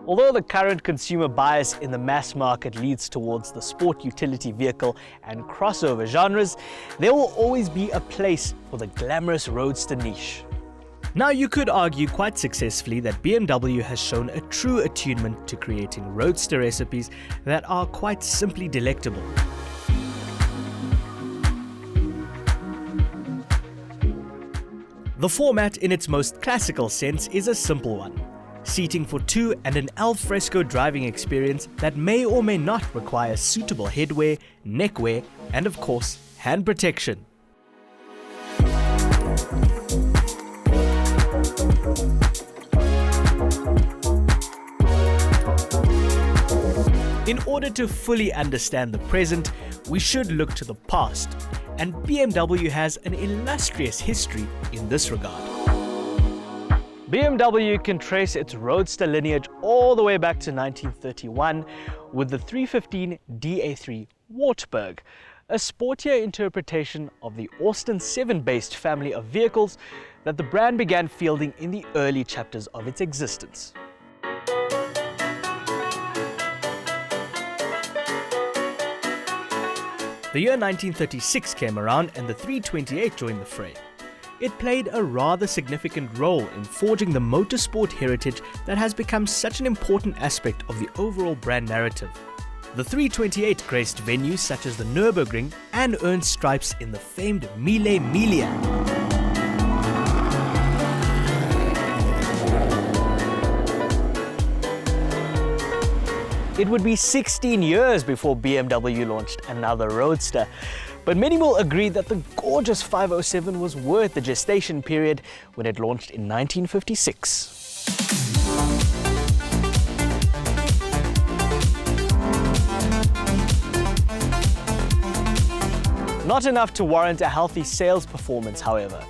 Although the current consumer bias in the mass market leads towards the sport utility vehicle and crossover genres, there will always be a place for the glamorous roadster niche. Now, you could argue quite successfully that BMW has shown a true attunement to creating roadster recipes that are quite simply delectable. The format in its most classical sense is a simple one. Seating for two and an al fresco driving experience that may or may not require suitable headwear, neckwear, and of course, hand protection. In order to fully understand the present, we should look to the past, and BMW has an illustrious history in this regard. BMW can trace its roadster lineage all the way back to 1931 with the 315 DA3 Wartburg, a sportier interpretation of the Austin 7-based family of vehicles that the brand began fielding in the early chapters of its existence. The year 1936 came around and the 328 joined the fray. It played a rather significant role in forging the motorsport heritage that has become such an important aspect of the overall brand narrative. The 328 graced venues such as the Nürburgring and earned stripes in the famed Mille Miglia. It would be 16 years before BMW launched another roadster, but many will agree that the gorgeous 507 was worth the gestation period when it launched in 1956. Not enough to warrant a healthy sales performance, however.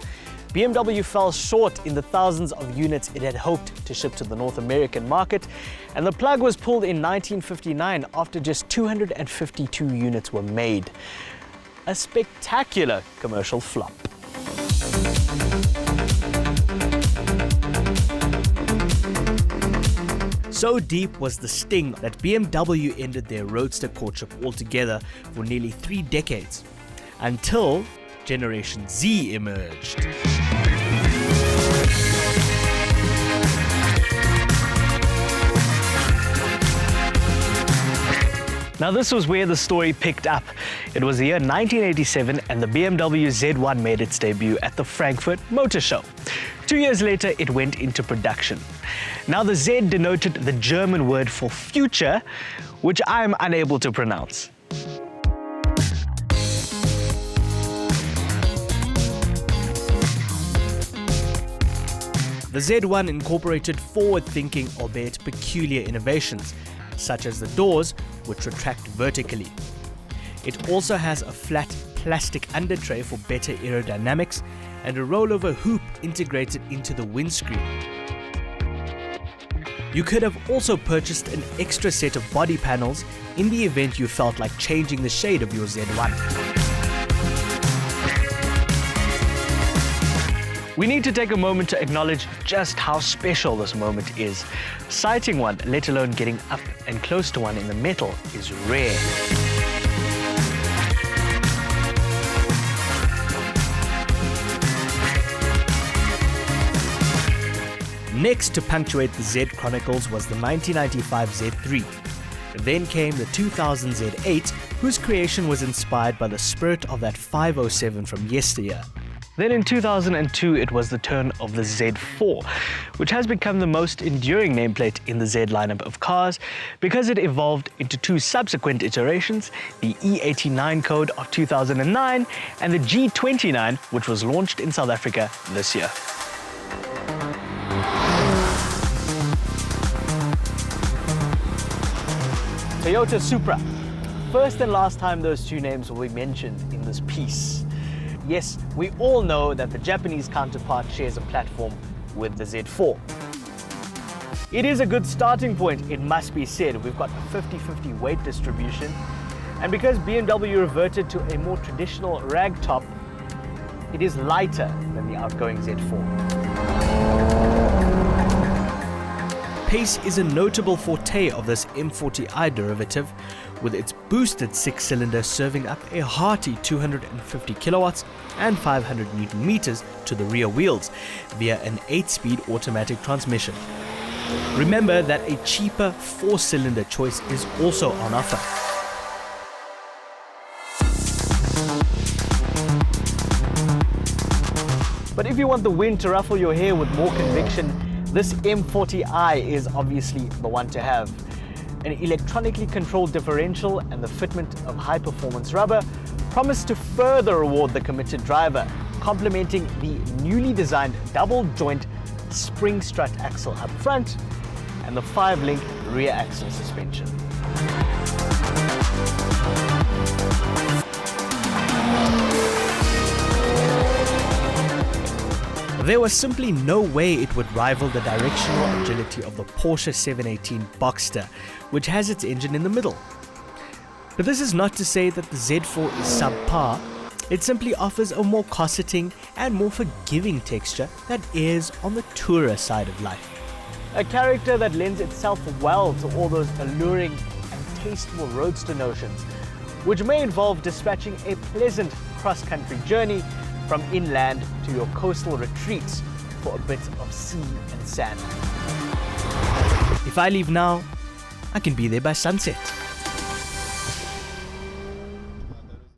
BMW fell short in the thousands of units it had hoped to ship to the North American market, and the plug was pulled in 1959 after just 252 units were made. A spectacular commercial flop. So deep was the sting that BMW ended their roadster courtship altogether for nearly 3 decades, until Generation Z emerged. Now this was where the story picked up. It was the year 1987 and the BMW Z1 made its debut at the Frankfurt Motor Show. 2 years later, it went into production. Now the Z denoted the German word for future, which I am unable to pronounce. The Z1 incorporated forward-thinking, albeit peculiar innovations, such as the doors, which retract vertically. It also has a flat plastic undertray for better aerodynamics and a rollover hoop integrated into the windscreen. You could have also purchased an extra set of body panels in the event you felt like changing the shade of your Z1. We need to take a moment to acknowledge just how special this moment is. Sighting one, let alone getting up and close to one in the metal, is rare. Next to punctuate the Z Chronicles was the 1995 Z3. Then came the 2000 Z8, whose creation was inspired by the spirit of that 507 from yesteryear. Then in 2002, it was the turn of the Z4, which has become the most enduring nameplate in the Z lineup of cars because it evolved into 2 subsequent iterations, the E89 code of 2009 and the G29, which was launched in South Africa this year. Toyota Supra. First and last time those 2 names will be mentioned in this piece. Yes, we all know that the Japanese counterpart shares a platform with the Z4. It is a good starting point, it must be said. We've got a 50-50 weight distribution. And because BMW reverted to a more traditional ragtop, it is lighter than the outgoing Z4. Pace is a notable forte of this M40i derivative, with its boosted 6-cylinder serving up a hearty 250 kilowatts and 500 Newton meters to the rear wheels via an 8-speed automatic transmission. Remember that a cheaper 4-cylinder choice is also on offer. But if you want the wind to ruffle your hair with more conviction, this M40i is obviously the one to have. An electronically controlled differential and the fitment of high-performance rubber promise to further reward the committed driver, complementing the newly designed double-joint spring strut axle up front and the 5-link rear axle suspension. There was simply no way it would rival the directional agility of the Porsche 718 Boxster, which has its engine in the middle. But this is not to say that the Z4 is subpar. It simply offers a more cosseting and more forgiving texture that is on the tourer side of life. A character that lends itself well to all those alluring and tasteful roadster notions, which may involve dispatching a pleasant cross-country journey from inland to your coastal retreats for a bit of sea and sand. If I leave now, I can be there by sunset.